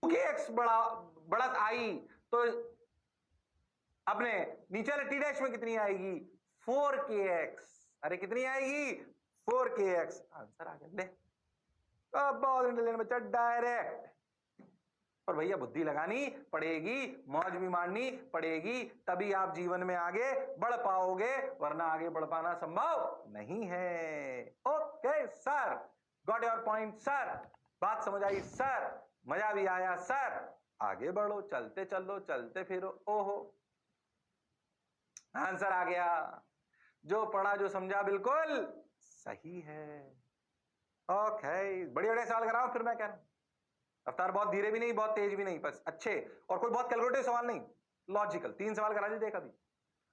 2kx बढ़त आई तो अपने नीचे वाले टी डैश में कितनी आएगी? 4kx। अरे कितनी आएगी? 4kx। आंसर आ गया। ले अब बहुत इंटेलिजेंट बच्चा, डायरेक्ट। पर भैया बुद्धि लगानी पड़ेगी, मौज भी मारनी पड़ेगी, तभी आप जीवन में आगे बढ़ पाओगे, वरना आगे बढ़ पाना संभव नहीं है। Okay sir, got your point sir, बात समझ आई सर, मजा भी आया सर। आगे बढ़ो, चलते चलो, चलते फिरो। ओहो, आंसर आ गया। जो पढ़ा जो समझा बिल्कुल सही है। ओके, बड़े बड़े सवाल कराओ फिर मैं कह रहा हूं। रफ्तार बहुत धीरे भी नहीं, बहुत तेज भी नहीं, बस अच्छे, और कोई बहुत कैलकुलेटिव सवाल नहीं, लॉजिकल। 3 सवाल करा दीजिए कभी।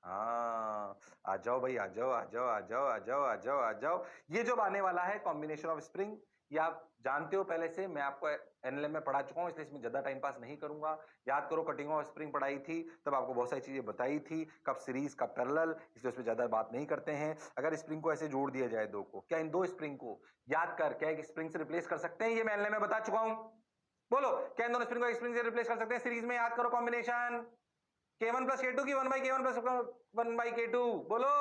हाँ, आ जाओ भाई, आ जाओ आ जाओ आ जाओ आ जाओ आ जाओ आ जाओ। ये जो आने वाला है कॉम्बिनेशन ऑफ स्प्रिंग, ये आप जानते हो पहले से, मैं आपको एनएलएम में पढ़ा चुका हूं, इसलिए इसमें ज्यादा टाइम पास नहीं करूंगा। याद करो, कटिंग ऑफ स्प्रिंग पढ़ाई थी, तब आपको बहुत सारी चीजें बताई थी, कब सीरीज कब पैरेलल, इसलिए उसमें ज्यादा बात नहीं करते हैं। अगर स्प्रिंग को ऐसे जोड़ दिया जाए दो को, क्या इन 2 स्प्रिंग को याद कर क्या एक स्प्रिंग से रिप्लेस कर सकते हैं? ये मैं एनएलएम में बता चुका हूं। बोलो, क्या इन दोनों स्प्रिंग को स्प्रिंग से रिप्लेस कर सकते हैं सीरीज में? याद करो कॉम्बिनेशन K1 प्लस K2 की 1/K1 प्लस 1/K2। बोलो,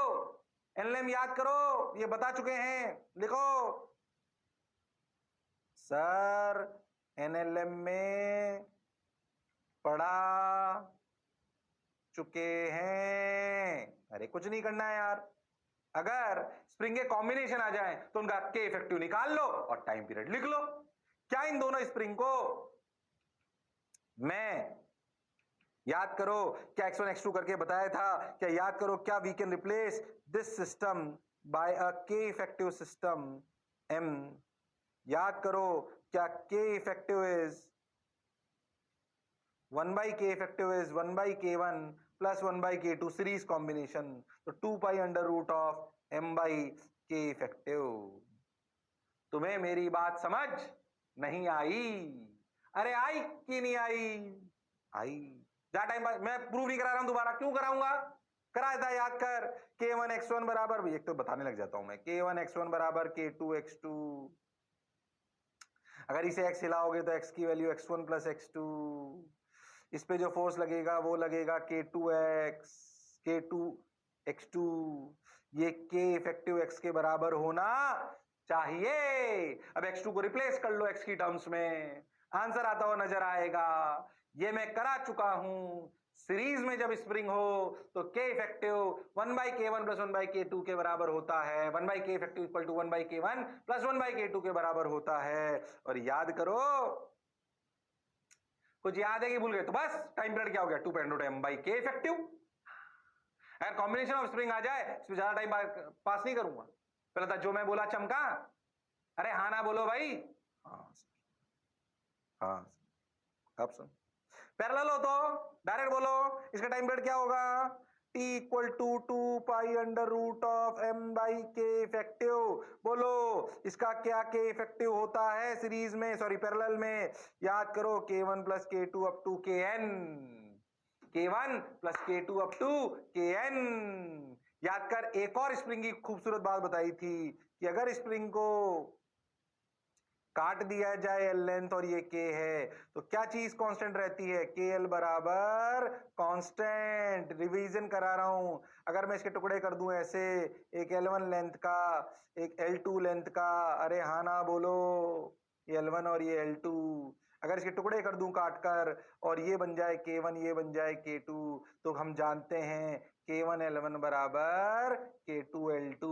एनएलएम याद करो, ये बता चुके हैं, लिखो। सर एनएलएम में पढ़ा चुके हैं। अरे कुछ नहीं करना है यार, अगर स्प्रिंग के कॉम्बिनेशन आ जाए तो उनका K इफेक्टिव निकाल लो और टाइम पीरियड लिख लो। क्या इन दोनों स्प्रिंग को मैं, याद करो क्या x1 x2 करके बताया था, क्या याद करो क्या we can replace this system by a K effective system M। याद करो क्या K effective is 1/K effective is 1/K1 plus 1/K2 series combination, तो 2 pi under root of M/K effective. तुम्हें मेरी बात समझ नहीं आई? अरे आई कि नहीं आई? आई। जा टाइम पास, मैं प्रूव नहीं करा रहा हूं दोबारा, क्यों कराऊंगा? कराया था, याद कर। K1 x1 बराबर, एक तो बताने लग जाता हूं मैं, K1 x1 बराबर K2 x2। अगर इसे x हिलाओगे तो x की वैल्यू x1 प्लस x2। इस पे जो फोर्स लगेगा वो लगेगा K2x, K2 x2। ये K इफेक्टिव x के बराबर होना चाहिए। अब x2 को रिप्लेस कर लो x की टर्म्स में, आंसर आता हुआ नजर आएगा। ये मैं करा चुका हूं। सीरीज में जब स्प्रिंग हो तो K effective 1/K1 plus 1/K2 के बराबर होता है, 1/K effective equal to 1/K1 plus 1/K2 के बराबर होता है। और याद करो, कुछ याद है कि भूल गए? तो बस टाइम पीरियड क्या हो गया? 2 M/K इफेक्टिव। अगर कॉम्बिनेशन ऑफ स्प्रिंग आ जाए, इसमें ज्यादा टाइम पास नहीं करूंगा। पहले था जो मैं बोला चमका। अरे हाँ ना बोलो भाई। हाँ हाँ, अब सुन, पैरेलल हो तो डायरेक्ट बोलो, इसका टाइम पीरियड क्या होगा? T equal to 2 pi under root of M/K effective. बोलो, इसका क्या K इफेक्टिव होता है सीरीज में, सॉरी पैरेलल में? याद करो, K1 plus K2 up to Kn, K1 plus K2 up to Kn। याद कर, एक और स्प्रिंग की खूबसूरत बात बताई थी कि अगर स्प्रिंग को काट दिया जाए एल लेंथ और ये के है, तो क्या चीज कांस्टेंट रहती है? के एल बराबर कांस्टेंट। रिवीजन करा रहा हूं, अगर मैं इसके टुकड़े कर दूं ऐसे, एक L1 लेंथ का, एक L2 लेंथ का, अरे हाँ ना बोलो, ये L1 और ये L2, अगर इसके टुकड़े कर दूं काट कर, और ये बन जाए K1, ये बन जाए K2, तो हम जानते हैं K1 L1 बराबर K2 L2।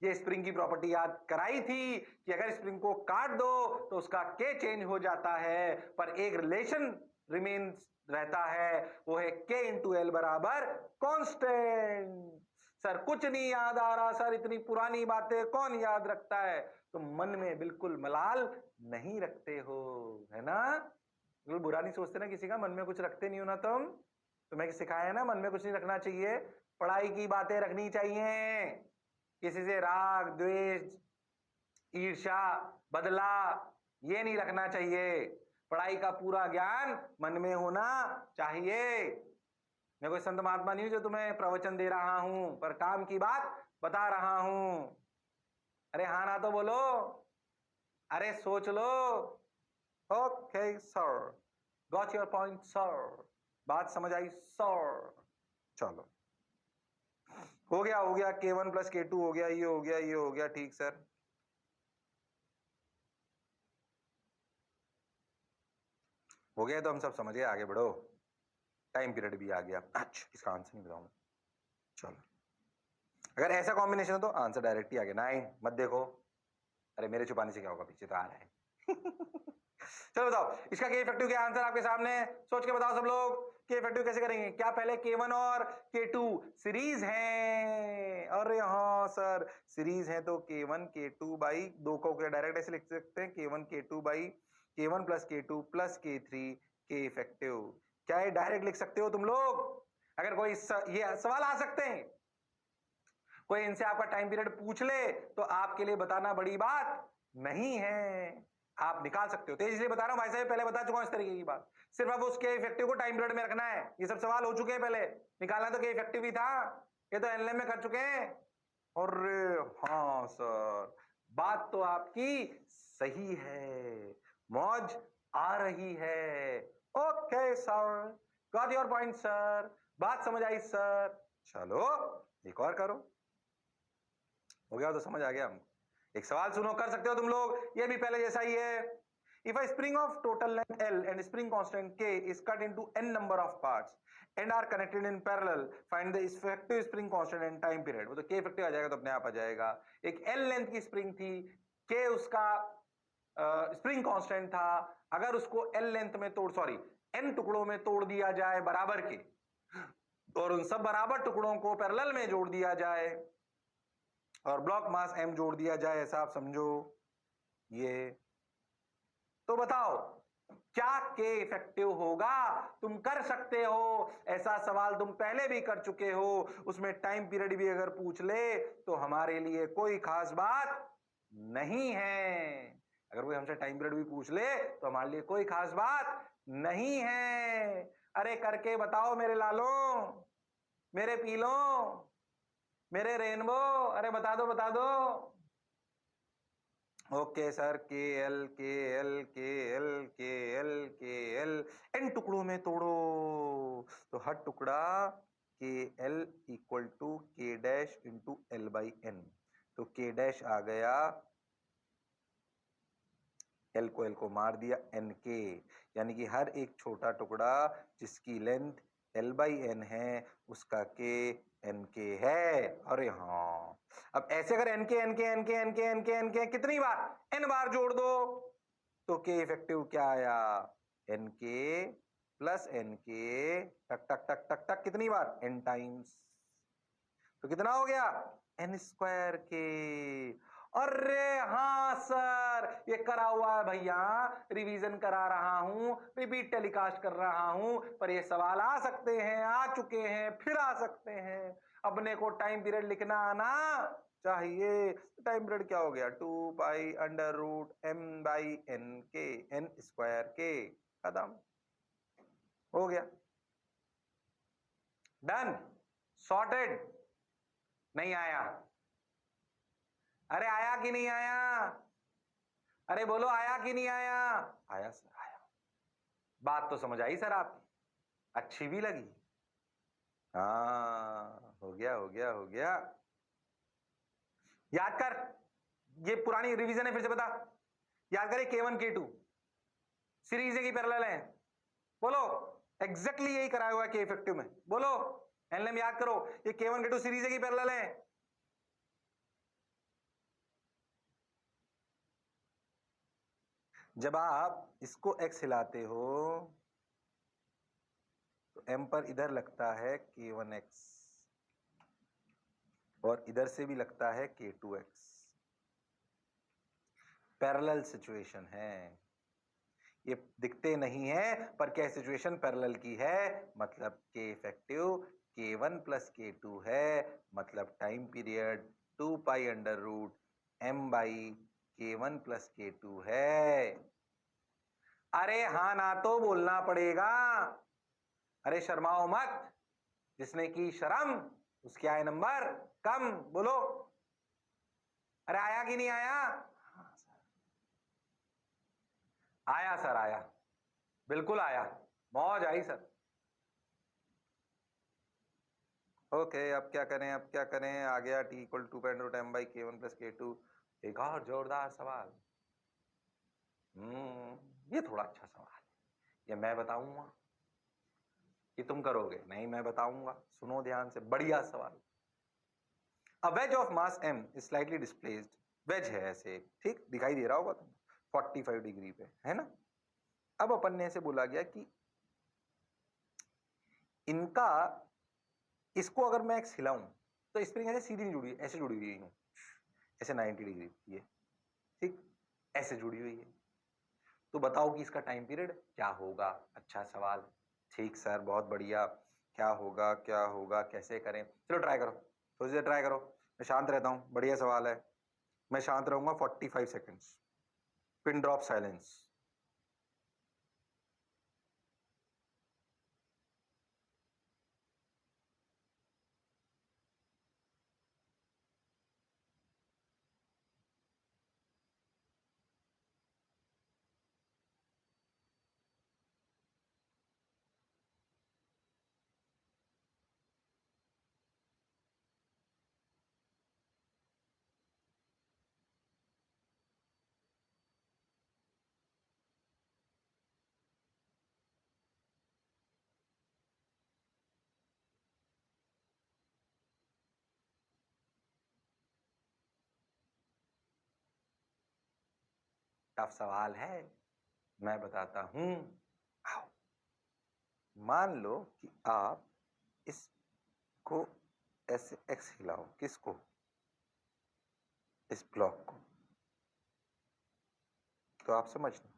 ये स्प्रिंग की प्रॉपर्टी याद कराई थी कि अगर स्प्रिंग को काट दो तो उसका K चेंज हो जाता है, पर एक रिलेशन रिमेन्स रहता है, वो है K इंटू एल बराबर कांस्टेंट। सर कुछ नहीं याद आ रहा सर, इतनी पुरानी बातें कौन याद रखता है? तो मन में बिल्कुल मलाल नहीं रखते हो, है ना? बिल्कुल बुरा नहीं सोचते ना किसी का, मन में कुछ रखते नहीं हो ना तुम। तुम्हें सिखाया ना, मन में कुछ नहीं रखना चाहिए, पढ़ाई की बातें रखनी चाहिए। किसी से राग द्वेष ईर्ष्या बदला ये नहीं रखना चाहिए। पढ़ाई का पूरा ज्ञान मन में होना चाहिए। मैं कोई संत महात्मा नहीं हूं जो तुम्हें प्रवचन दे रहा हूं, पर काम की बात बता रहा हूं। अरे हाँ ना तो बोलो, अरे सोच लो। Okay sir, got your point sir? बात समझ आई सर? चलो हो गया K1 प्लस K2 हो गया, ये हो गया, ये हो गया, ठीक सर। हो गया तो हम सब समझ गए, आगे बढ़ो। टाइम पीरियड भी आ गया। अच्छा इसका आंसर नहीं बताऊंगा, चलो। अगर ऐसा कॉम्बिनेशन हो तो आंसर डायरेक्ट ही आ गया। 9 मत देखो, अरे मेरे छुपाने से क्या होगा, पीछे तो आ रहा है। चलो बताओ इसका के इफेक्टिव क्या आंसर आपके सामने, सोच के बताओ सब लोग। के इफेक्टिव कैसे करेंगे? क्या पहले K1 और K2 सीरीज हैं? अरे हाँ सर सीरीज हैं, तो K1 K2 बाई दो को डायरेक्ट ऐसे लिख सकते हैं, K1 K2 by K1 plus K2 plus K3 के इफेक्टिव। क्या ये डायरेक्ट लिख सकते हो तुम लोग? अगर कोई ये सवाल आ सकते हैं, कोई इनसे आपका टाइम पीरियड पूछ ले तो आपके लिए बताना बड़ी बात नहीं है, आप निकाल सकते हो। तेजी से बता रहा हूं भाई साहब, पहले बता चुका हूं इस तरीके की बात। सिर्फ अब उसके इफेक्टिव को टाइम पीरियड में रखना है। ये सब सवाल हो चुके हैं, पहले निकालना तो के इफेक्टिव ही था, ये तो एनएलएम में कर चुके हैं। और हाँ सर बात तो आपकी सही है, मौज आ रही है। Okay sir, got your point sir, बात समझ आई सर। चलो एक और करो, हो गया तो समझ आ गया हमको। एक सवाल सुनो, कर सकते हो तुम लोग, ये भी पहले जैसा ही है। If a spring of total length L and spring constant K is cut into n number of parts and are connected in parallel, find the effective spring constant and time period। वो तो K effective आ जाएगा तो अपने आप आ जाएगा। एक L length की spring थी, K उसका स्प्रिंग कांस्टेंट था। अगर उसको L लेंथ में n टुकड़ों में तोड़ दिया जाए बराबर के, और उन सब बराबर टुकड़ों को पैरेलल में जोड़ दिया जाए और ब्लॉक मास m जोड़ दिया जाए, ऐसा आप समझो ये, तो बताओ क्या के इफेक्टिव होगा? तुम कर सकते हो ऐसा सवाल, तुम पहले भी कर चुके हो, उसमें टाइम पीरियड भी अगर पूछ ले तो हमारे लिए कोई खास बात नहीं है। अगर कोई हमसे टाइम पीरियड भी पूछ ले तो हमारे लिए कोई खास बात नहीं है। अरे करके बताओ मेरे लालों, मेरे पीलों, मेरे रेनबो, अरे बता दो बता दो। Okay sir, K L K L K L K L K L N टुकड़ों में तोड़ो तो हर टुकड़ा K L equal to K dash into L by N. तो के डैश आ गया, एल को मार दिया एन के, यानी कि हर एक छोटा टुकड़ा जिसकी लेंथ एल बाई एन है उसका के एन के है। अरे हाँ, अब ऐसे अगर N K N K N K N K N K N के कितनी बार एन बार जोड़ दो तो के इफेक्टिव क्या आया, एन के प्लस एन के टक टक टक टक टक कितनी बार एन टाइम्स, तो कितना हो गया एन स्क्वायर के। अरे हाँ सर ये करा हुआ है भैया, रिवीजन करा रहा हूं, रिपीट टेलीकास्ट कर रहा हूं, पर ये सवाल आ सकते हैं, आ चुके हैं, फिर आ सकते हैं। अपने को टाइम पीरियड लिखना आना चाहिए। टाइम पीरियड क्या हो गया, 2 pi under root m by N K, N square K, खत्म हो गया, डन, सॉर्टेड। नहीं आया? अरे आया कि नहीं आया? अरे बोलो आया कि नहीं आया? आया सर आया। बात तो समझ आई सर आपकी, अच्छी भी लगी। हाँ हो गया हो गया हो गया। याद कर, ये पुरानी रिवीजन है, फिर से बता। याद करे K1 K2 सीरीज है कि पैरेलल है? बोलो, एग्जैक्टली यही कराया हुआ है के इफेक्टिव में, बोलो एनएलएम याद करो, ये K1 K2 सीरीज है कि पैरेलल है? जब आप इसको x हिलाते हो तो m पर इधर लगता है K1x और इधर से भी लगता है K2x। पैरेलल सिचुएशन है, ये दिखते नहीं है पर क्या सिचुएशन पैरेलल की है, मतलब के इफेक्टिव K1 प्लस K2 है, मतलब time period 2 pi under root m by K1 plus K2 है। अरे हाँ ना तो बोलना पड़ेगा, अरे शर्माओ मत, जिसने की शर्म उसके आए नंबर कम। बोलो, अरे आया कि नहीं आया? हाँ सर आया, सर आया। बिल्कुल आया, मौज आई सर। ओके, अब क्या करें, अब क्या करें, आ गया t equal to m by k1 plus k2। एक और जोरदार सवाल। ये थोड़ा अच्छा सवाल है, ये मैं बताऊंगा कि तुम करोगे नहीं, मैं बताऊंगा, सुनो ध्यान से, बढ़िया सवाल। A wedge of mass m is slightly displaced, wedge है ऐसे, ठीक दिखाई दे रहा होगा तुमको 45 डिग्री पे, है ना। अब अपन ने ऐसे बोला गया कि इनका, इसको अगर मैं एक्स हिलाऊं तो स्प्रिंग ऐसे सीधी नहीं जुड़ी, ऐसे जुड़ी हुई है, ऐसे 90 डिग्री ये, ठीक ऐसे जुड़ी हुई है। तो बताओ कि इसका टाइम पीरियड क्या होगा। अच्छा सवाल, ठीक सर, बहुत बढ़िया। क्या होगा, क्या होगा, कैसे करें, चलो ट्राई करो, थोड़ी देर ट्राई करो। मैं शांत रहता हूँ, बढ़िया सवाल है, मैं शांत रहूंगा 45 seconds, pin drop silence. Tough सवाल है, मैं बताता हूं। आओ, मान लो कि आप इसको ऐसे एक्स हिलाओ, किसको, इस ब्लॉक को, तो आप समझना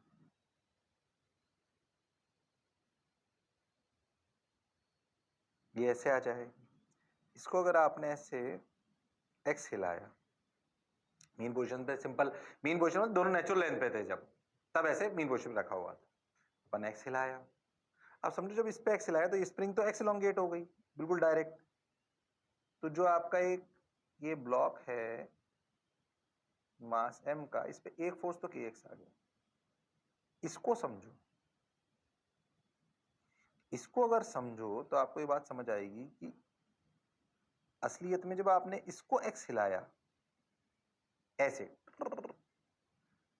ये ऐसे आ जाएगी। इसको अगर आपने ऐसे एक्स हिलाया, मीन पोजीशन पे, सिंपल मीन पोजीशन में दोनों नेचुरल लेंथ पे थे जब, तब ऐसे मीन पोजीशन पे रखा हुआ था, अपन एक्स हिलाया। अब समझो जब इस पे एक्स हिलाया तो ये स्प्रिंग तो एक्स एलोंगेट हो गई, बिल्कुल डायरेक्ट। तो जो आपका एक ये ब्लॉक है मास m का, इस पे एक फोर्स तो kx आ गया। इसको समझो, इसको अगर समझो तो आपको ये बात समझ आएगी कि असलियत में जब आपने इसको x हिलाया ऐसे,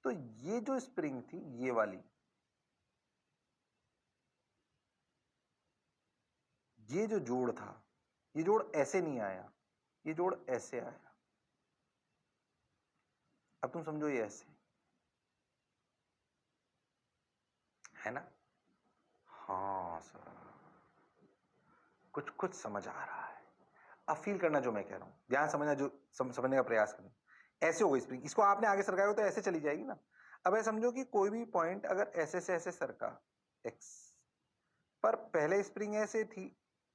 तो ये जो स्प्रिंग थी ये वाली, ये जो जोड़ था, ये जोड़ ऐसे नहीं आया, ये जोड़ ऐसे आया। अब तुम समझो ये ऐसे है ना। हाँ सर, कुछ कुछ समझ आ रहा है। अब फील करना जो मैं कह रहा हूं, ध्यान समझना, जो समझने का प्रयास करना। ऐसे हो गई स्प्रिंग, इसको आपने आगे सरकाया हो तो ऐसे चली जाएगी ना। अब ऐसे समझो कि कोई भी पॉइंट अगर ऐसे से ऐसे सरका एक्स पर, पहले स्प्रिंग ऐसे थी,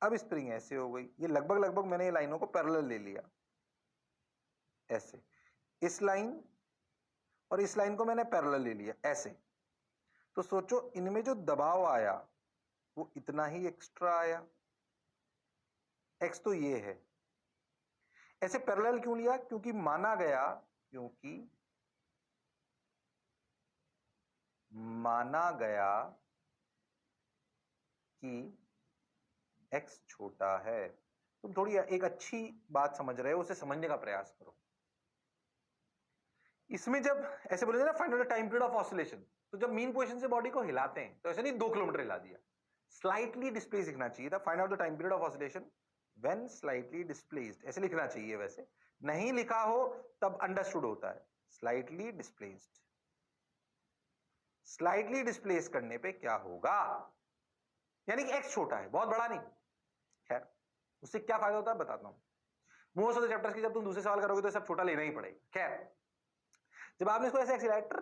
अब स्प्रिंग ऐसे हो गई, ये लगभग लगभग मैंने ये लाइनों को पैरेलल ले लिया ऐसे, इस लाइन और इस लाइन को मैंने पैरेलल ले लिया ऐसे। तो सोचो इनमें जो दबाव आया वो इतना ही एक्स्ट्रा आया, एक्स तो ये है। ऐसे पैरेलल क्यों लिया, क्योंकि माना गया, क्योंकि माना गया कि x छोटा है। तुम थोड़ी एक अच्छी बात समझ रहे हो, उसे समझने का प्रयास करो। इसमें जब ऐसे बोले ना find out the time period of oscillation, तो जब मीन पोजीशन से बॉडी को हिलाते हैं तो ऐसे नहीं 2 किलोमीटर हिला दिया, स्लाइटली डिस्प्लेस लिखना चाहिए था, find out the time period of oscillation when slightly displaced, ऐसे लिखना चाहिए। वैसे नहीं लिखा हो तब अंडरस्टूड होता है, स्लाइटली डिस्प्लेस्ड। स्लाइटली डिस्प्लेस करने पे क्या होगा, यानी कि एक्स छोटा है, बहुत बड़ा नहीं। खैर उससे क्या फायदा होता है बताता हूं। मोस्ट ऑफ द चैप्टर्स की जब तुम दूसरे सवाल करोगे तो सब छोटा लेना ही पड़ेगा। खैर जब आपने इसको ऐसे एक्सीलरेट,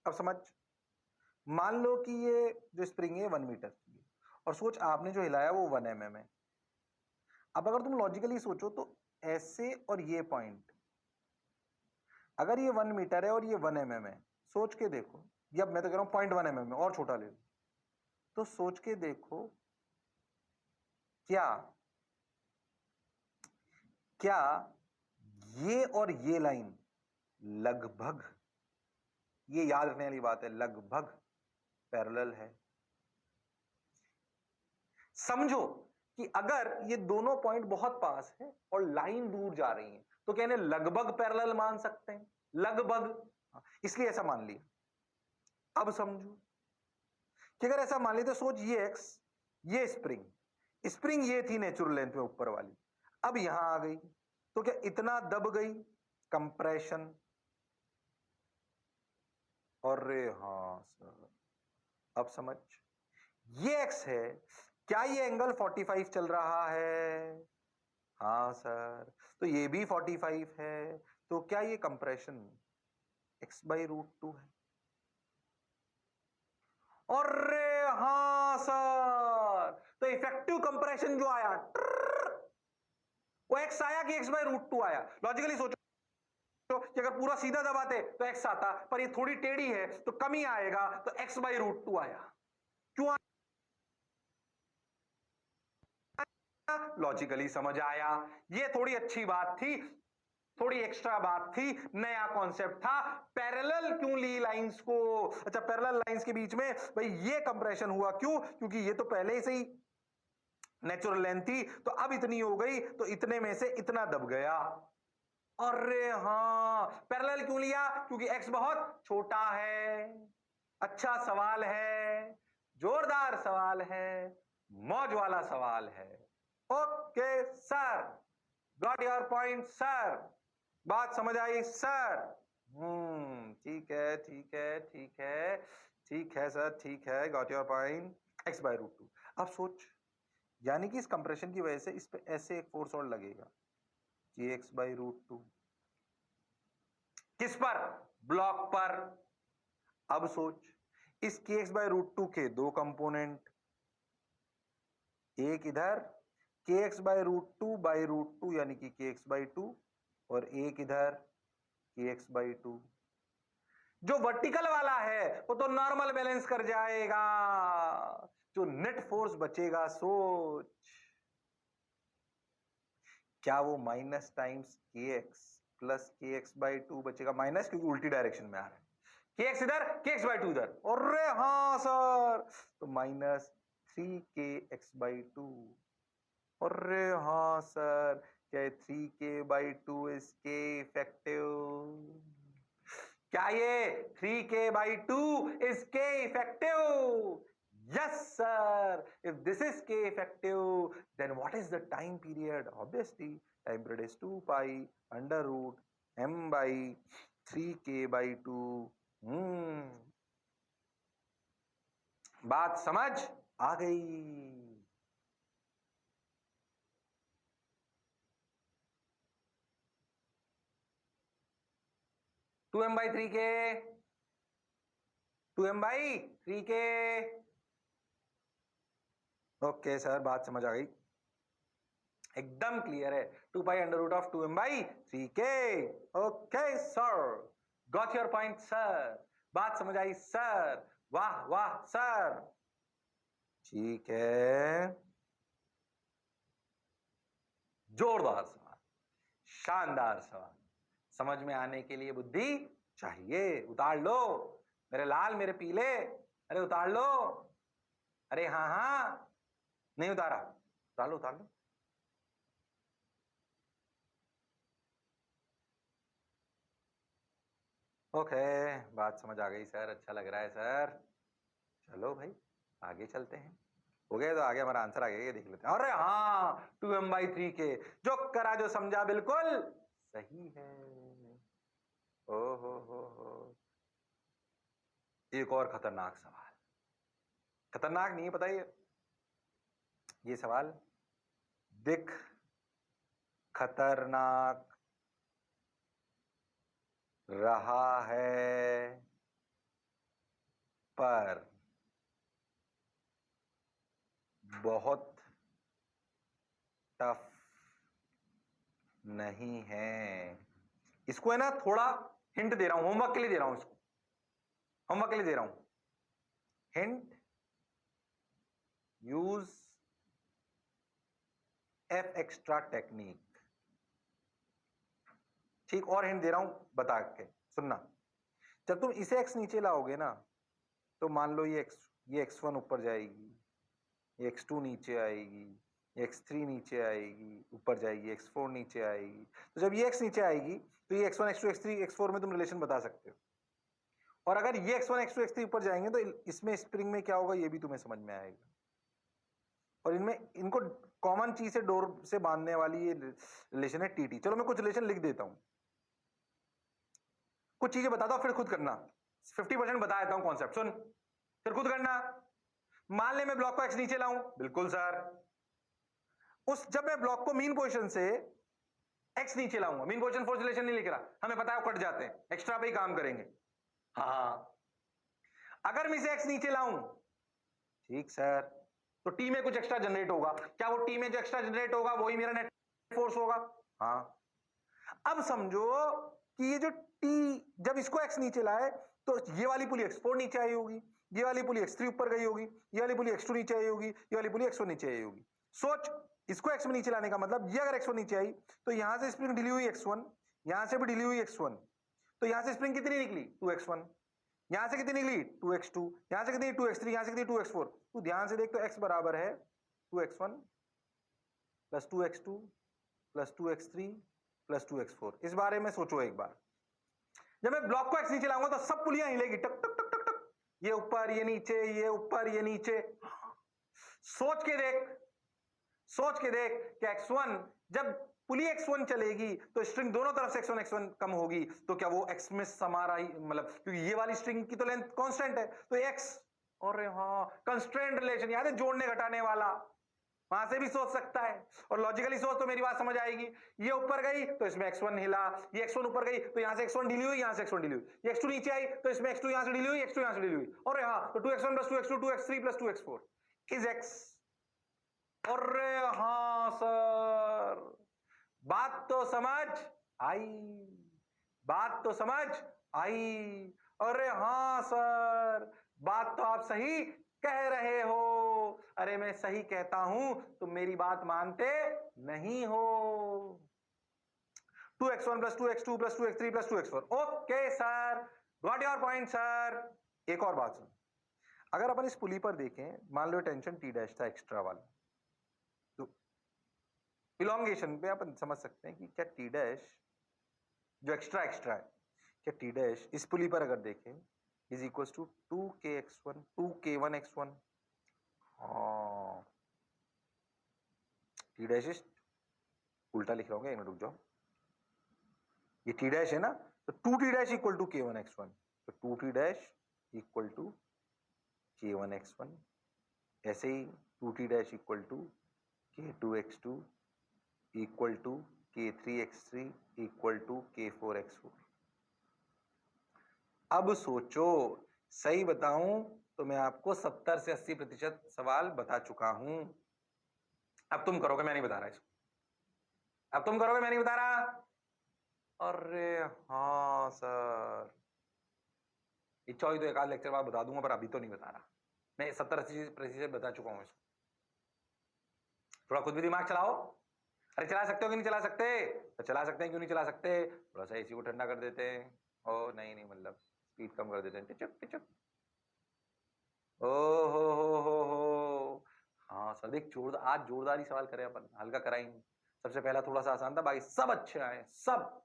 अब समझ, मान लो कि ये जो स्प्रिंग है 1 मीटर की है और सोच आपने जो हिलाया वो 1 mm है। अब अगर तुम लॉजिकली सोचो तो ऐसे और ये पॉइंट, अगर ये 1 मीटर है और ये 1 mm है, सोच के देखो, ये अब मैं तो कह रहा हूं 0.1 mm है, और छोटा ले लो, तो सोच के देखो क्या क्या ये और ये लाइन लगभग, ये याद रखने वाली बात है, लगभग पैरेलल है। समझो कि अगर ये दोनों पॉइंट बहुत पास है और लाइन दूर जा रही है तो क्या इन्हें लगभग पैरेलल मान सकते हैं, लगभग, इसलिए ऐसा मान लिया। अब समझो कि अगर ऐसा मान लिया तो सोच ये एक्स, ये स्प्रिंग, स्प्रिंग ये थी नेचुरल लेंथ में ऊपर वाली, अब यहां आ गई तो क्या इतना दब गई, कंप्रेशन। अरे हाँ सर, अब समझ, ये एक्स है, क्या ये एंगल 45 चल रहा है? हाँ सर, तो ये भी 45 है, तो क्या ये कंप्रेशन x/√2 है? अरे हाँ सर, तो इफेक्टिव कंप्रेशन जो आया वो x आया कि x/√2 आया? लॉजिकली सोचो कि अगर पूरा सीधा दबाते तो x आता, पर ये थोड़ी टेढ़ी है तो कम ही आएगा, तो x/√2 आया। क्यों? लॉजिकली समझ आया, ये थोड़ी अच्छी बात थी, थोड़ी एक्स्ट्रा बात थी, नया कॉन्सेप्ट था। पैरेलल क्यों ली लाइंस को? अच्छा, पैरेलल लाइंस के बीच में भाई ये कंप्रेशन हुआ क्यों? क्योंकि ये तो पहले से ही नेचुरल लेंथ थी, तो अब इतनी हो गई तो इतने में से इतना दब गया। अरे हाँ, पैरेलल क्यों लिया? क्योंकि x बहुत छोटा है। अच्छा सवाल है, जोरदार सवाल है, मौज वाला सवाल है। Okay sir, got your point sir, बात समझ आई सर? ठीक है ठीक है ठीक है ठीक है सर, ठीक है, गॉट योर पॉइंट, x/√2। अब सोच, यानी कि इस कंप्रेशन की वजह से इस पे ऐसे एक फोर्स और लगेगा, kx/√2। किस पर? ब्लॉक पर। अब सोच, इस kx/√2 के दो कंपोनेंट, एक इधर kx/√2 यानी कि kx/2, और एक इधर kx/2। जो वर्टिकल वाला है वो तो नॉर्मल बैलेंस कर जाएगा, जो नेट फोर्स बचेगा सोच, क्या वो minus times kx plus kx/2 बचेगा? माइनस, क्योंकि उल्टी डायरेक्शन में आ रहा है, kx इधर kx/2 इधर। अरे हाँ सर, तो -3kx/2। अरे हाँ सर, क्या 3k/2 इज k इफेक्टिव? क्या ये 3k/2 is k effective? Yes sir, if this is k effective, then what is the time period? Obviously time period is 2 pi under root m by 3k/2। बात समझ आ गई? 2m/3k, 2m/3k। Okay sir, बात समझ आ गई, एकदम clear है, 2 pi under root of 2m/3k। Okay sir, got your point sir, बात समझ आई सर, वाह वाह सर। ठीक है, जोरदार सवाल, शानदार सवाल, समझ में आने के लिए बुद्धि चाहिए। उतार लो मेरे लाल, मेरे पीले, अरे उतार लो। अरे हाँ हाँ, नहीं उतारा? उतार लो उतार लो। ओके, बात समझ आ गई सर, अच्छा लग रहा है सर। चलो भाई, आगे चलते हैं। हो गया तो आगे हमारा आंसर आ गया, देख लेते हैं। अरे हाँ, 2m/3k, जो करा जो समझा बिल्कुल सही है। ओ हो, एक और खतरनाक सवाल, खतरनाक नहीं है पता, ये सवाल दिख खतरनाक रहा है पर बहुत टफ नहीं है। इसको है ना, थोड़ा हिंट दे रहा हूं, होमवर्क के लिए दे रहा हूं, इसको होमवर्क के लिए दे रहा हूं। Hint, use F extra technique. ठीक, और हिंट दे रहा हूं, बता के सुनना। जब तुम इसे x नीचे लाओगे ना, तो मान लो ये x1 ऊपर जाएगी, x2 नीचे आएगी, x3 नीचे आएगी, ऊपर जाएगी, x4 नीचे आएगी। तो जब ये x नीचे आएगी तो ये x1 x2 x3 x4 में तुम रिलेशन बता सकते हो। और अगर ये x1 x2 x3 ऊपर जाएंगे तो इसमें स्प्रिंग में क्या होगा ये भी तुम्हें समझ में आएगा। और इनमें इनको कॉमन चीज से डोर से बांधने वाली ये रिलेशन है टीटी। चलो मैं कुछ रिलेशन लिख देता हूं, कुछ चीजें बताता हूं फिर खुद करना। 50% बता देता हूं कॉन्सेप्ट, सुन फिर खुद करना। मान ले मैं ब्लॉक को x नीचे लाऊं, बिल्कुल सर। जब मैं ब्लॉक को मीन पोजीशन से x नीचे लाऊंगा, मीन पोजीशन फोर्स रिलेशन नहीं लिख रहा, हमें पता है वो कट जाते हैं, एक्स्ट्रा पे ही काम करेंगे। हाँ अगर मैं इसे x नीचे लाऊं, ठीक सर, तो टी में कुछ एक्स्ट्रा जनरेट होगा। क्या वो टी में जो एक्स्ट्रा जनरेट होगा वही मेरा नेट फोर्स होगा? हाँ। अब समझो कि ये जो टी जब इसको x नीचे लाए तो ये वाली पुली x4 नीचे आई होगी, ये वाली पुली x3 ऊपर गई होगी, ये वाली पुली x2 नीचे आई होगी, ये वाली पुली x1 नीचे आई होगी। सोच, इसको x में नीचे लाने का मतलब ये अगर x1 नीचे आई तो यहां से स्प्रिंग ढीली हुई x1, यहां से भी ढीली हुई x1, तो यहां से स्प्रिंग कितनी निकली 2x1, यहां से कितनी निकली 2x2, यहां से कितनी 2x3, यहां से कितनी 2x4। तो ध्यान से देख तो x बराबर है 2x1 plus 2x2 plus 2x3 plus 2x4। इस बारे में सोचो एक बार। जब मैं ब्लॉक को x नीचे लाऊंगा तो सब पुलियां हिलेगी, टक टक टक टक टक, ये ऊपर ये नीचे, ये ऊपर ये नीचे। सोच के देख, सोच के देख कि x1 जब पुली x1 चलेगी तो स्ट्रिंग दोनों तरफ से x1 x1 कम होगी, तो क्या वो x में समा रही, मतलब क्योंकि ये वाली स्ट्रिंग की तो लेंथ कांस्टेंट है तो x, और हाँ कंस्ट्रेंट रिलेशन याद है, जोड़ने घटाने वाला, वहां से भी सोच सकता है। और लॉजिकली सोच तो मेरी बात समझ आएगी। ये ऊपर गई तो इसमें x1 हिला, ये x1 ऊपर गई तो यहां से x1 ढीली हुई, यहां से x1 ढीली हुई, ये x2 नीचे आई तो इसमें x2 यहां से ढीली हुई, x2 यहां से ढीली हुई, और हाँ तो 2x1 plus 2x2 2x3 plus 2x4 is x। अरे हाँ सर, बात तो समझ आई, बात तो समझ आई। अरे हाँ सर, बात तो आप सही कह रहे हो। अरे मैं सही कहता हूं तुम मेरी बात मानते नहीं हो। 2x1 plus 2x2 plus 2x3 plus 2x4। Okay sir, got your point sir. एक और बात सुन, अगर अपन इस पुली पर देखें, मान लो टेंशन टी डैश था एक्स्ट्रा वाला, तो इलोंगेशन पे अपन समझ सकते हैं कि क्या टी डैश जो एक्स्ट्रा एक्स्ट्रा है, क्या टी डैश इस पुली पर अगर देखें is equal to 2k(x1) 2k(1)(x1). हाँ टी डैश इज, उल्टा लिख रहा हूँ, एक मिनट रुक जाओ, ये टी डैश है ना, तो 2t dash equal to k1x1, तो 2t dash equal to k1x1। ऐसे ही 2t dash equal to k2x2 equal to k3x3 equal to k4x4। अब सोचो, सही बताऊं तो मैं आपको 70 से 80% सवाल बता चुका हूं। अब तुम करोगे, मैं नहीं बता रहा इसको, अब तुम करोगे, मैं नहीं बता रहा। अरे हाँ सर, इच्छा हुई तो एक आध लेक्चर बाद बता दूंगा, पर अभी तो नहीं बता रहा। मैं 70-80% बता चुका हूं इसको। थोड़ा खुद भी दिमाग चलाओ। अरे चला सकते हो कि नहीं चला सकते? तो चला सकते हैं, क्यों नहीं चला सकते? थोड़ा सा एसी को ठंडा कर देते हैं, ओ नहीं नहीं मतलब स्पीड कम कर देते हैं, टिचक टिचक। ओ हो। हाँ सर देख, आज जोरदारी सवाल करें अपन, हल्का कराएंगे। सबसे पहला थोड़ा सा आसान था, बाकी सब अच्छे आए सब।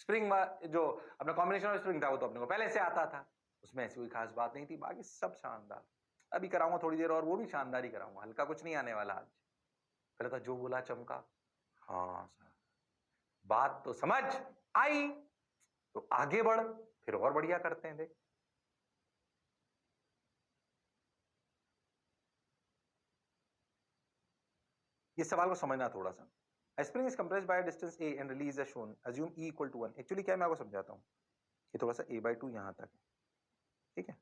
स्प्रिंग जो अपना कॉम्बिनेशन ऑफ स्प्रिंग था वो तो अपने को पहले से आता था, उसमें ऐसी कोई खास बात नहीं थी, बाकी सब शानदार। अभी कराऊंगा थोड़ी देर और, वो भी शानदार ही कराऊंगा, हल्का कुछ नहीं आने वाला आज। पहले था जो बोला चमका। हाँ सर, बात तो समझ आई, तो आगे बढ़, फिर और बढ़िया करते हैं। देख इस सवाल को समझना थोड़ा सा। A spring is compressed by a distance a and release as shown. Assume E equal to 1. Actually क्या है मैं आपको समझाता हूँ। ये थोड़ा सा a/2 यहाँ तक है, ठीक है?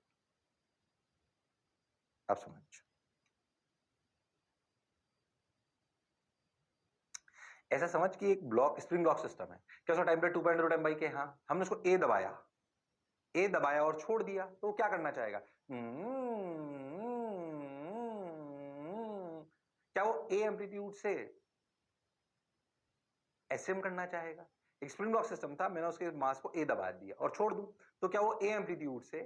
आप समझ, ऐसा समझ कि एक ब्लॉक स्प्रिंग ब्लॉक सिस्टम है, क्या उसका टाइम पे 2.0 टाइम बाई के, हाँ हमने उसको ए दबाया और छोड़ दिया, तो वो क्या करना चाहेगा? क्या वो ए एम्पलीट्यूड से एसएम करना चाहेगा? एक स्प्रिंग ब्लॉक सिस्टम था, मैंने उसके मास को ए दबा दिया और छोड़ दूं, तो क्या वो ए एम्पलीट्यूड से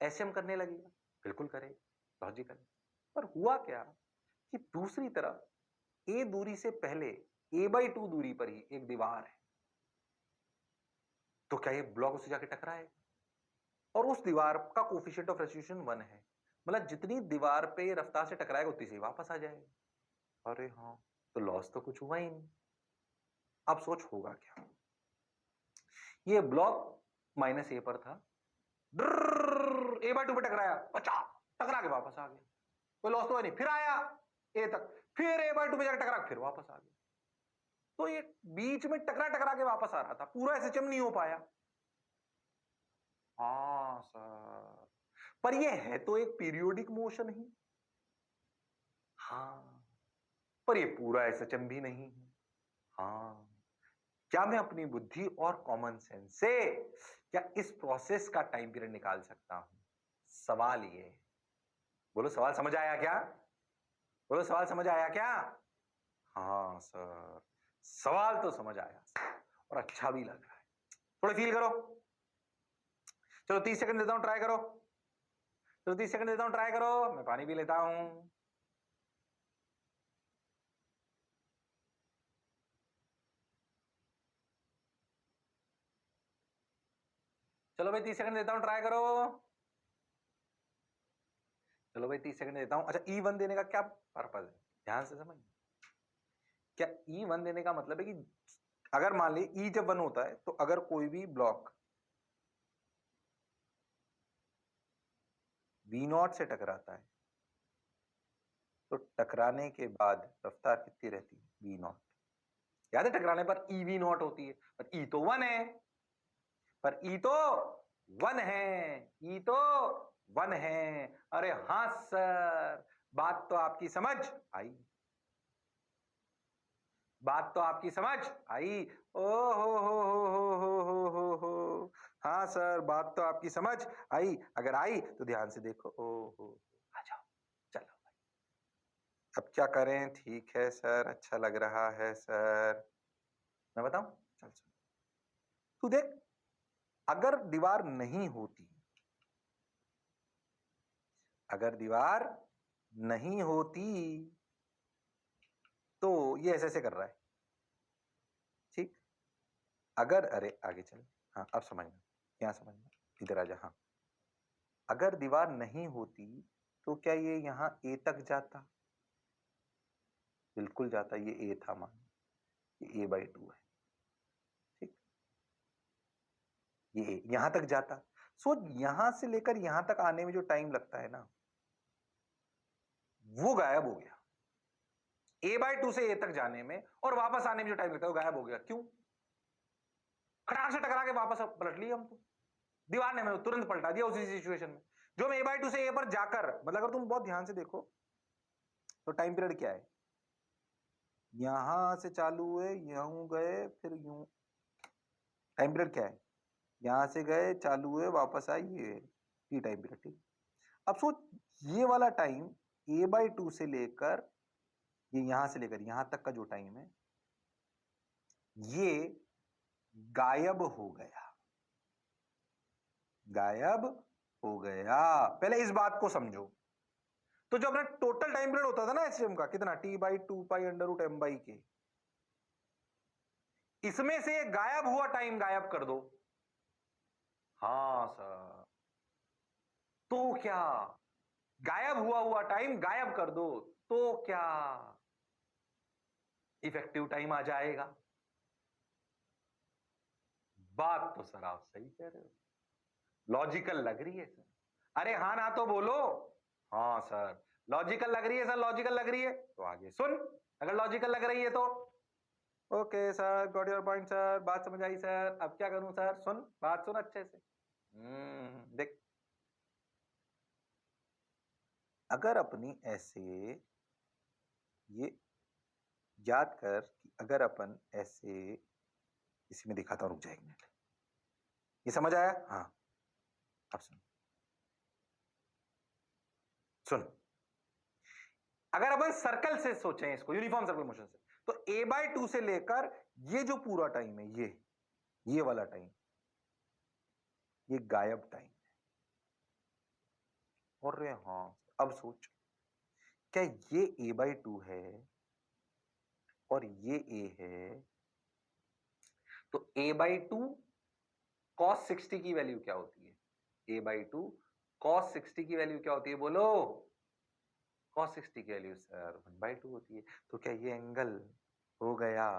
एसएम करने लगेगा? बिल्कुल करेगा, लॉजिकल। पर हुआ क्या कि दूसरी तरफ a दूरी से पहले a/2 दूरी पर ही एक दीवार है, तो क्या ये ब्लॉक उससे जाके टकराएगा? और उस दीवार का कोफिशिएंट ऑफ रेस्टिट्यूशन 1 है, मतलब जितनी दीवार पे रफ्तार से टकराएगा उतनी से ही वापस आ जाएगा। अरे हाँ, तो लॉस तो कुछ हुआ ही नहीं। अब सोच होगा क्या? ये ब्लॉक माइनस ए पर था, a/2 पे टकराया, बचा, टकरा के वापस आ गया, कोई लॉस तो है नहीं। फिर आया ए तक, फिर a/2 पे जाकर टकरा, फिर वापस आ गया। तो ये बीच में टकरा टकरा के वापस आ रहा था, पूरा एसएचएम नहीं हो पाया। हाँ सर, पर ये है तो एक पीरियोडिक मोशन ही। हाँ, पर ये पूरा एसएचएम भी नहीं है। हाँ, क्या मैं अपनी बुद्धि और कॉमन सेंस से क्या इस प्रोसेस का टाइम पीरियड निकाल सकता हूं? सवाल ये है। बोलो सवाल समझ आया क्या? बोलो सवाल समझ आया क्या? हाँ सर, सवाल तो समझ आया और अच्छा भी लग रहा है। थोड़ा फील करो। चलो 30 सेकंड देता हूं, ट्राई करो। चलो 30 सेकंड देता हूं, ट्राई करो। मैं पानी पी लेता हूं। चलो भाई 30 सेकंड देता हूं, ट्राई करो। चलो भाई 30 सेकंड देता हूं। अच्छा, E1 देने का क्या पर्पज है? ध्यान से समझ। क्या E1 देने का मतलब है कि अगर मान ली E जब 1 होता है तो अगर कोई भी ब्लॉक V0 से टकराता है तो टकराने के बाद रफ्तार कितनी रहती है? V0। याद है टकराने पर EV0 होती है, पर E तो 1 है, पर E तो 1 है, E तो 1 है। अरे हाँ सर, बात तो आपकी समझ आई, बात तो आपकी समझ आई। ओ हो। हाँ सर, बात तो आपकी समझ आई। अगर आई तो ध्यान से देखो। ओ हो, आ जाओ, चलो अब क्या करें? ठीक है सर, अच्छा लग रहा है सर। मैं बताऊं? चल सुन, तू देख, अगर दीवार नहीं होती, अगर दीवार नहीं होती तो ये ऐसे ऐसे कर रहा है, ठीक? अगर, अरे आगे चल, हाँ अब समझना, यहाँ समझना, इधर आ जा। हाँ, अगर दीवार नहीं होती तो क्या ये यहाँ ए तक जाता? बिल्कुल जाता। ये ए था, मान ये a/2 है, ठीक? ये ए यहां तक जाता। सोच, यहां से लेकर यहां तक आने में जो टाइम लगता है ना, वो गायब हो गया। a/2 से ए तक जाने में और वापस आने में जो टाइम लगता है वो गायब हो गया। क्यों? खटाक से टकरा के वापस पलट लिया हम तो, दीवार ने हमें तुरंत पलटा दिया उसी सिचुएशन में। जो हम a/2 से ए पर जाकर, मतलब अगर तुम बहुत ध्यान से देखो तो टाइम पीरियड क्या है? यहां से चालू हुए, यूं गए, फिर यूं। टाइम पीरियड क्या है? यहां से गए, चालू हुए, वापस आए, ये टाइम पीरियड, ठीक? अब सोच, ये वाला टाइम a/2 से लेकर ये यहां से लेकर यहां तक का जो टाइम है, ये गायब हो गया, गायब हो गया। पहले इस बात को समझो। तो जो अपना टोटल टाइम पीरियड होता था ना एसटीएम का, कितना? T/2π√m/k। इसमें से गायब हुआ टाइम गायब कर दो। हाँ सर, तो क्या? गायब हुआ हुआ टाइम गायब कर दो तो क्या इफेक्टिव टाइम आ जाएगा? बात तो सर आप सही कह रहे हो, लॉजिकल लग रही है सर। अरे हाँ ना तो बोलो। हाँ सर, लॉजिकल लग रही है सर, लॉजिकल लग रही है तो आगे सुन। अगर लॉजिकल लग रही है तो okay sir, got your point sir, बात समझ आई सर। अब क्या करूं सर? सुन, बात सुन अच्छे से। देख, अगर अपनी ऐसे, ये याद कर कि अगर अपन ऐसे, इसी में दिखाता हूं, रुक जा एक मिनट। ये समझ आया? हाँ, अब सुन, सुन, अगर अपन सर्कल से सोचें इसको, यूनिफॉर्म सर्कल मोशन से, तो a/2 से लेकर ये जो पूरा टाइम है, ये वाला टाइम, ये गायब टाइम है। और रे हाँ, अब सोच, क्या ये a/2 है और ये a है, तो a/2 cos 60 की वैल्यू क्या होती है? a/2 cos 60 की वैल्यू क्या होती है बोलो? cos 60 की वैल्यू सर 1/2 होती है। तो क्या ये एंगल हो गया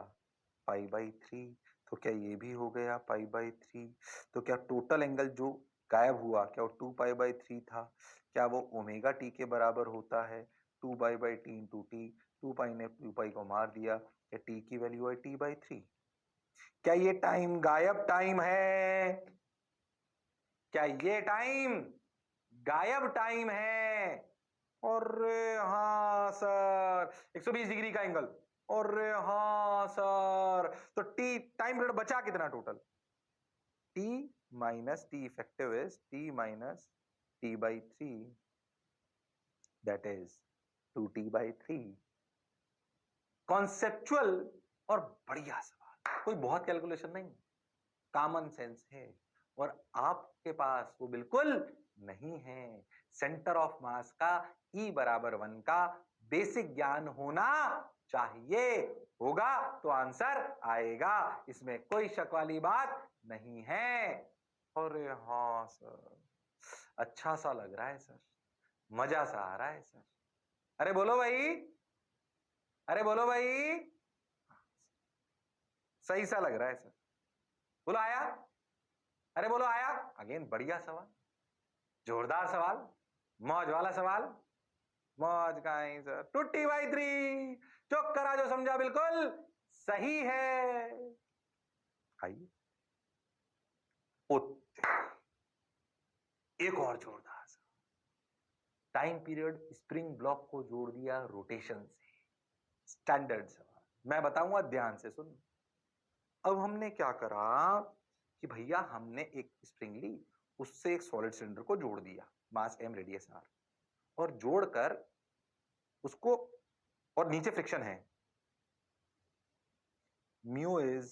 π/3? तो क्या ये भी हो गया π/3? तो क्या टोटल एंगल जो गायब हुआ क्या वो 2π/3 था? क्या वो ओमेगा टी के बराबर होता है? 2π/t इंटू टी, 2π ने 2π को मार दिया, क्या टी की वैल्यू है t/3? क्या ये टाइम गायब टाइम है? क्या ये टाइम गायब टाइम है? और हाँ सर 120 डिग्री का एंगल। और हाँ सर, तो टी टाइम पीरियड बचा कितना total? T minus T effective is T minus t/3, that is 2t/3। Conceptual और बढ़िया सवाल, कोई बहुत कैलकुलेशन नहीं, कॉमन सेंस है और आपके पास वो बिल्कुल नहीं है। सेंटर ऑफ मास का E बराबर 1 का बेसिक ज्ञान होना चाहिए, होगा तो आंसर आएगा, इसमें कोई शक वाली बात नहीं है। और हाँ सर, अच्छा सा लग रहा है सर, मजा सा आ रहा है सर। अरे बोलो भाई, अरे बोलो भाई, सही सा लग रहा है सर, बोलो आया, अरे बोलो आया। अगेन बढ़िया सवाल, जोरदार सवाल, मौज वाला सवाल। मौज का ही सर, 2t/3 चौक करा जो समझा बिल्कुल सही है। आइए एक और जोरदार सा, टाइम पीरियड स्प्रिंग ब्लॉक को जोड़ दिया रोटेशन से, स्टैंडर्ड सवाल मैं बताऊंगा, ध्यान से सुन। अब हमने क्या करा कि भैया हमने एक स्प्रिंग ली, उससे एक सॉलिड सिलेंडर को जोड़ दिया, मास m रेडियस r, और जोड़कर उसको, और नीचे फ्रिक्शन है, mu is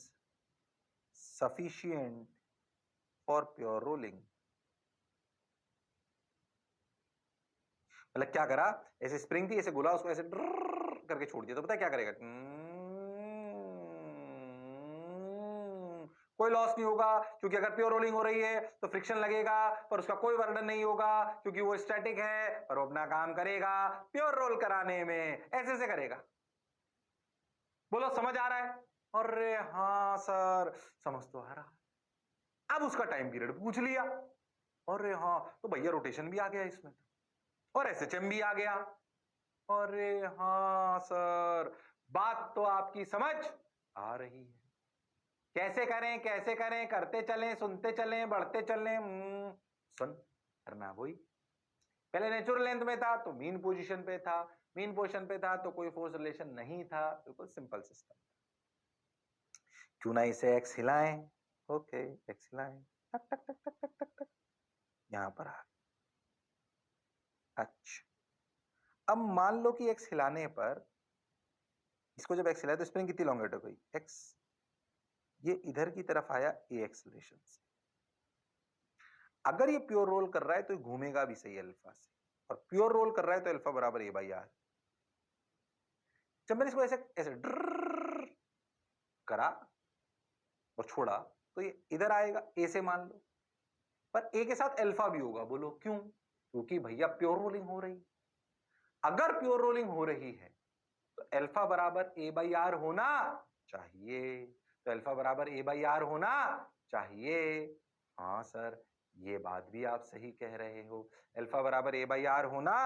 sufficient for pure rolling. मतलब क्या करा, ऐसे स्प्रिंग थी, ऐसे गोला, उसको ऐसे करके छोड़ दिया, तो पता है क्या करेगा? कोई लॉस नहीं होगा, क्योंकि अगर प्योर रोलिंग हो रही है तो फ्रिक्शन लगेगा, पर उसका कोई वर्णन नहीं होगा क्योंकि वो स्टैटिक है, और वो अपना काम करेगा प्योर रोल कराने में, ऐसे ऐसे करेगा। बोलो समझ आ रहा है? अरे हाँ सर, समझ तो आ रहा है। अब उसका टाइम पीरियड पूछ लिया, अरे हाँ, तो भैया रोटेशन भी आ गया इसमें, और एसएचएम भी आ गया। अरे हाँ सर, बात तो आपकी समझ आ रही है। कैसे करें कैसे करें, करते चलें, सुनते चलें, बढ़ते चलें। सुन, करना वही, पहले नेचुरल लेंथ में था तो मीन पोजीशन पे था, मीन पोजीशन पे था तो कोई फोर्स रिलेशन नहीं था, बिल्कुल सिंपल सिस्टम। क्यों ना इसे एक्स हिलाएं, ओके एक्स हिलाएं, टक टक टक टक टक टक टक, यहां पर आ। अच्छा, अब मान लो कि एक्स हिलाने पर, इसको जब एक्स हिलाया तो स्प्रिंग कितनी लॉन्गेट हो गई? एक्स, ये इधर की तरफ आया ए एक्सेलरेशन से। अगर ये प्योर रोल कर रहा है तो ये घूमेगा भी सही अल्फा से, और प्योर रोल कर रहा है तो अल्फा बराबर a/r। जब मैंने इसको ऐसे ऐसे करा और छोड़ा तो ये इधर आएगा, ए से मान लो, पर ए के साथ अल्फा भी होगा। बोलो क्यों? क्योंकि भैया प्योर रोलिंग हो रही। अगर प्योर रोलिंग हो रही है तो अल्फा बराबर a/r होना चाहिए, तो अल्फा बराबर a/r होना चाहिए। हाँ सर, ये बात भी आप सही कह रहे हो, अल्फा बराबर a/r होना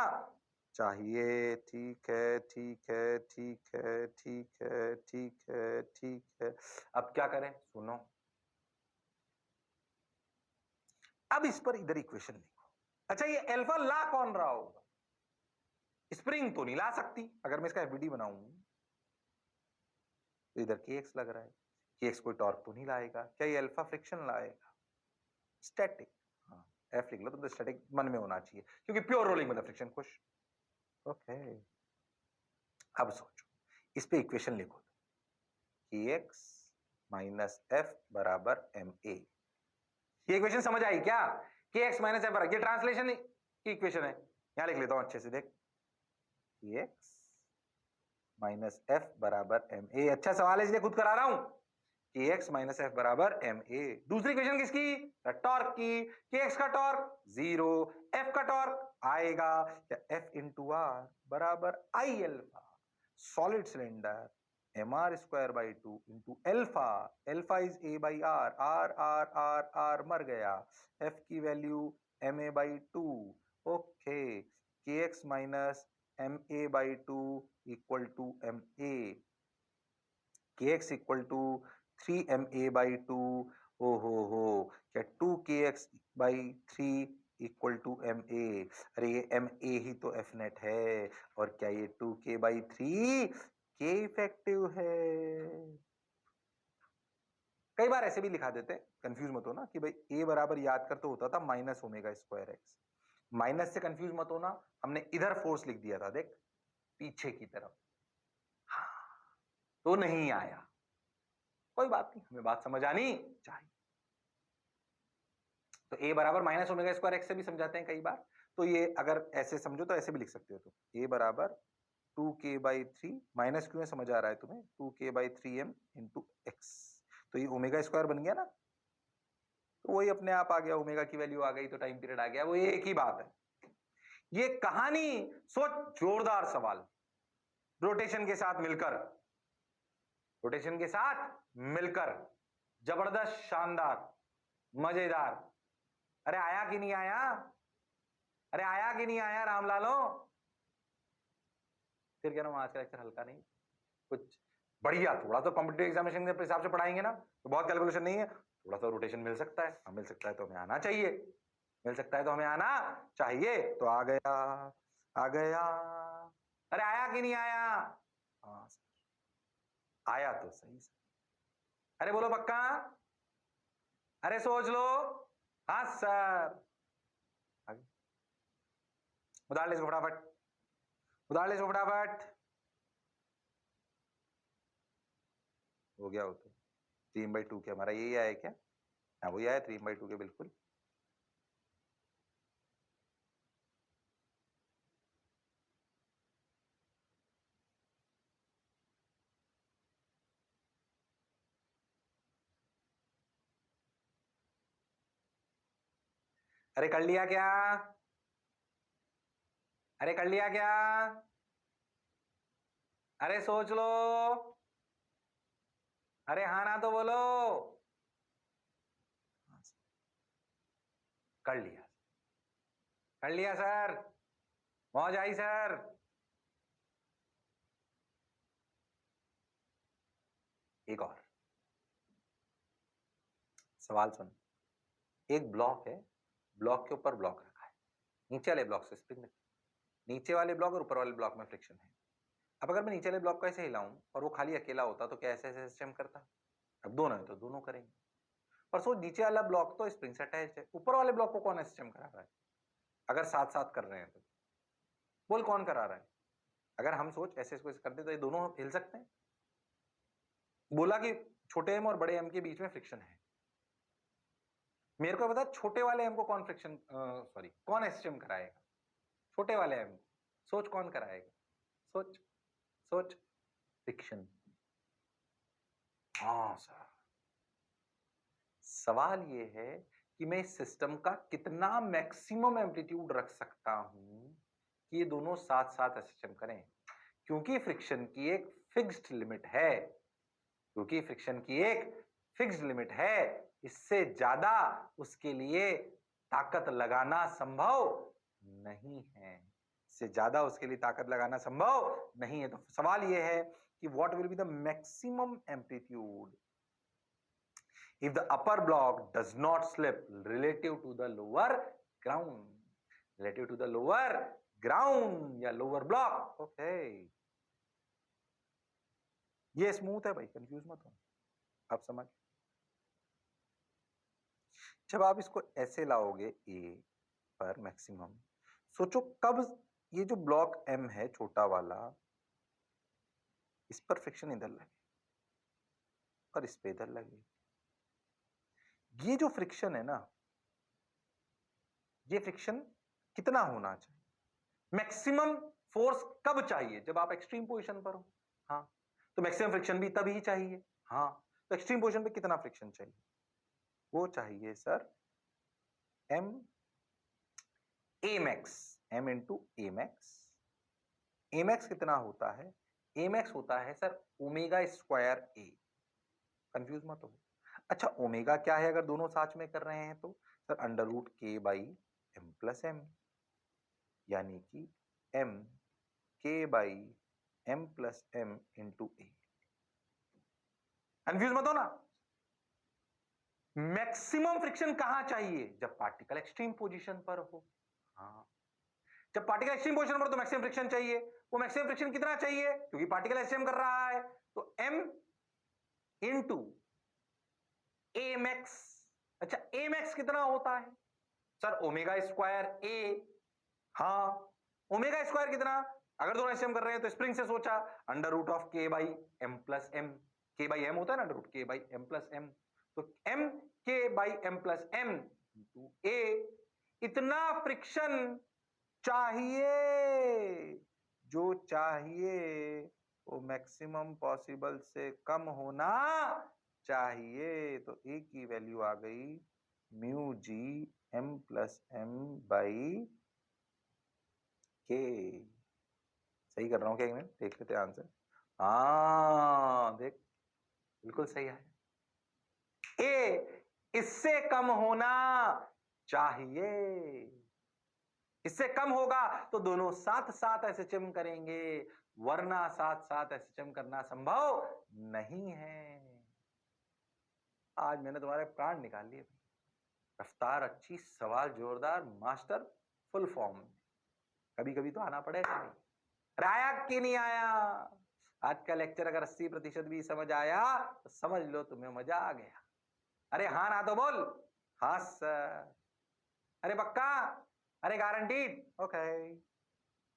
चाहिए। ठीक है ठीक है ठीक है ठीक है ठीक है ठीक है। अब क्या करें, सुनो, अब इस पर इधर इक्वेशन लिखो। अच्छा, ये अल्फा ला कौन रहा होगा? स्प्रिंग तो नहीं ला सकती, अगर मैं इसका एफबीडी बनाऊं तो इधर के एक्स लग रहा है, के एक्स कोई टॉर्क तो नहीं लाएगा, क्या ये अल्फा फ्रिक्शन लाएगा? स्टैटिक, हाँ एफ लिख लो, तो स्टैटिक मन में होना चाहिए क्योंकि प्योर रोलिंग मतलब फ्रिक्शन। खुश? ओके, अब सोचो, इस पे इक्वेशन लिखो, के एक्स माइनस एफ बराबर एम ए। ये इक्वेशन समझ आई क्या? के एक्स माइनस एफ बराबर, ये ट्रांसलेशन की इक्वेशन है, यहां लिख लेता हूं अच्छे से, देख kx माइनस एफ बराबर एम ए। अच्छा सवाल है इसलिए खुद करा रहा हूं। kx माइनस एफ बराबर एम ए। दूसरी क्वेश्चन किसकी? टॉर्क की। kx का टॉर्क 0, f का टॉर्क आएगा f इंटू आर बराबर I alpha. Solid cylinder mr square by 2 into alpha. Alpha is a by R, R R R R मर गया। f की value ma by 2। Okay, kx minus ma by 2 equal to ma। kx equal to 3ma by 2। ओ हो, क्या 2kx by 3 equal to ma? अरे ये ma ही तो f net है, और क्या ये 2k बाई 3 k इफेक्टिव है? कई बार ऐसे भी लिखा देते हैं, कंफ्यूज मत हो ना कि भाई a बराबर याद कर तो होता था minus omega square x. Minus से कंफ्यूज मत होना, हमने इधर फोर्स लिख दिया था, देख पीछे की तरफ। हाँ, तो नहीं आया, कोई बात नहीं, हमें बात समझ आनी चाहिए। तो a बराबर माइनस ओमेगा स्क्वायर एक्स से भी समझाते हैं कई बार। तो ये अगर ऐसे समझो तो ऐसे भी लिख सकते हो तुम। a बराबर 2k बाई 3, माइनस क्यों है समझ आ रहा है तुम्हें? 2k by 3m into x. तो ये ओमेगा स्क्वायर बन गया ना, तो वही अपने आप आ गया, ओमेगा की वैल्यू आ गई तो टाइम पीरियड आ गया, वो एक ही बात है। ये कहानी सोच, जोरदार सवाल। रोटेशन के साथ मिलकर, रोटेशन के साथ मिलकर जबरदस्त, शानदार, मजेदार। अरे आया कि नहीं आया? अरे आया कि नहीं आया रामलालो? फिर कह रहा हूं आज का लेक्चर हल्का नहीं, कुछ बढ़िया, थोड़ा तो कॉम्पिटिटिव एग्जामिनेशन के हिसाब से पढ़ाएंगे ना, तो बहुत कैलकुलेशन नहीं है, थोड़ा सा रोटेशन मिल सकता है। मिल सकता है तो हमें आना चाहिए, मिल सकता है तो हमें आना चाहिए। तो आ गया, आ गया। अरे आया कि नहीं आया? हाँ आया तो सही सर। अरे बोलो पक्का? अरे सोच लो। हाँ सर। उधार ले इसको फटाफट, उधार ले इसको फटाफट। हो गया हो तो 3/2 के हमारा यही आया क्या? हाँ वही आया 3/2 के, बिल्कुल। अरे कर लिया क्या? अरे कर लिया क्या? अरे सोच लो। अरे हाँ ना तो बोलो। कर लिया, कर लिया सर, मौज आई सर। एक और सवाल सुन। एक ब्लॉक है, ब्लॉक के ऊपर ब्लॉक रखा है, नीचे वाले ब्लॉक से स्प्रिंग रखी, नीचे वाले ब्लॉक और ऊपर वाले ब्लॉक में फ्रिक्शन है। अब अगर मैं नीचे वाले ब्लॉक को ऐसे हिलाऊं और वो खाली अकेला होता तो क्या ऐसे ऐसे सिस्टम करता? अब दोनों है तो दोनों करेंगे। पर सोच, नीचे वाला ब्लॉक तो स्प्रिंग से अटैच है, ऊपर वाले ब्लॉक को कौन सिस्टम करा रहा है? अगर साथ साथ कर रहे हैं तो बोल कौन करा रहा है? अगर हम सोच ऐसे इसको करते तो ये दोनों हिल सकते हैं। बोला कि छोटे एम और बड़े एम के बीच में फ्रिक्शन है। मेरे को बता छोटे वाले एम को कौन फ्रिक्शन, सॉरी कौन सिस्टम कराएगा? छोटे वाले एम को सोच कौन कराएगा? सोच सोच, फ्रिक्शन। हाँ सर, सवाल ये है कि मैं इस सिस्टम का कितना मैक्सिमम एम्पलीट्यूड रख सकता हूं कि ये दोनों साथ साथ सिस्टम करें, क्योंकि फ्रिक्शन की एक फिक्स्ड लिमिट है, क्योंकि फ्रिक्शन की एक फिक्स्ड लिमिट है। इससे ज्यादा उसके लिए ताकत लगाना संभव नहीं है, इससे ज्यादा उसके लिए ताकत लगाना संभव नहीं है। तो सवाल यह है कि what will be the maximum amplitude if the upper block does not slip relative to the lower ground, relative to the lower ground या lower block। ओके, ये स्मूथ है भाई, कंफ्यूज मत हो, आप समझ। जब आप इसको ऐसे लाओगे ए पर मैक्सिमम, सोचो कब ये जो ब्लॉक एम है छोटा वाला, इस पर फ्रिक्शन इधर लगे और इस पे इधर लगे। ये जो फ्रिक्शन है ना, ये फ्रिक्शन कितना होना चाहिए? मैक्सिमम फोर्स कब चाहिए? जब आप एक्सट्रीम पोजीशन पर हो। हाँ, तो मैक्सिमम फ्रिक्शन भी तभी चाहिए। हाँ, तो एक्सट्रीम पोजीशन पे कितना फ्रिक्शन चाहिए? वो चाहिए sir m a max, m into a max। a max कितना होता है? a max होता है sir omega square a। Confuse मत हो। अच्छा, ओमेगा क्या है अगर दोनों साथ में कर रहे हैं तो? Sir under root k by m plus M, यानी कि m k by m plus m into A. Confuse मत हो ना। मैक्सिमम फ्रिक्शन कहां चाहिए? जब पार्टिकल एक्सट्रीम पोजीशन पर हो। हाँ, जब पार्टिकल एक्सट्रीम पोजीशन पर तो मैक्सिमम फ्रिक्शन चाहिए। वो मैक्सिमम फ्रिक्शन कितना चाहिए? क्योंकि पार्टिकल एक्सट्रीम कर रहा है, तो m इंटू ए मैक्स। अच्छा, ए मैक्स कितना होता है? सर ओमेगा स्क्वायर ए। हाँ, ओमेगा स्क्वायर कितना? अगर दोनों एसएम कर रहे हैं तो स्प्रिंग से सोचा under root of k by m plus m. K by m होता है ना, under root k by m plus m. तो m k by m plus m into a. इतना फ्रिक्शन चाहिए, जो चाहिए वो मैक्सिमम पॉसिबल से कम होना चाहिए। तो ए की वैल्यू आ गई mu G M plus M by K. सही कर रहा हूं क्या मैं? देख लेते आंसर। हाँ देख, बिल्कुल सही है। ए इससे कम होना चाहिए। इससे कम होगा तो दोनों साथ साथ एसएचएम करेंगे, वरना साथ साथ एसएचएम करना संभव नहीं है। आज मैंने तुम्हारे प्राण निकाल लिए। रफ्तार अच्छी, सवाल जोरदार, मास्टर फुल फॉर्म। कभी कभी तो आना पड़ेगा। आया कि नहीं आया? आज का लेक्चर अगर 80% भी समझ आया तो समझ लो तुम्हें मजा आ गया। अरे हाँ ना तो बोल। हाँ सर। अरे पक्का? अरे गारंटीड? ओके,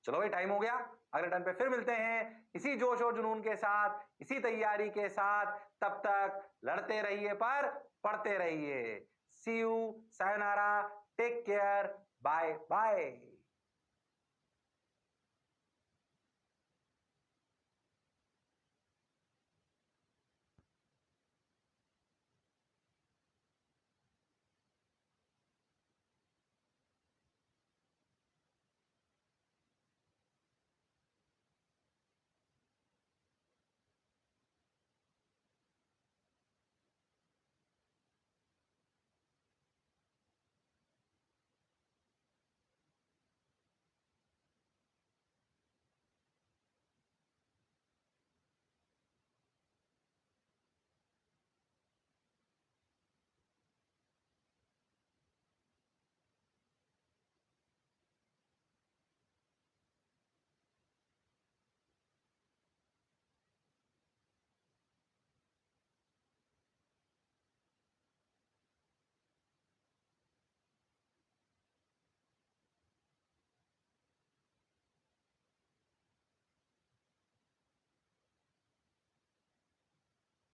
चलो भाई टाइम हो गया। अगले टर्न पे फिर मिलते हैं इसी जोश और जुनून के साथ, इसी तैयारी के साथ। तब तक लड़ते रहिए पर पढ़ते रहिए। See you, sayonara, take care, bye bye.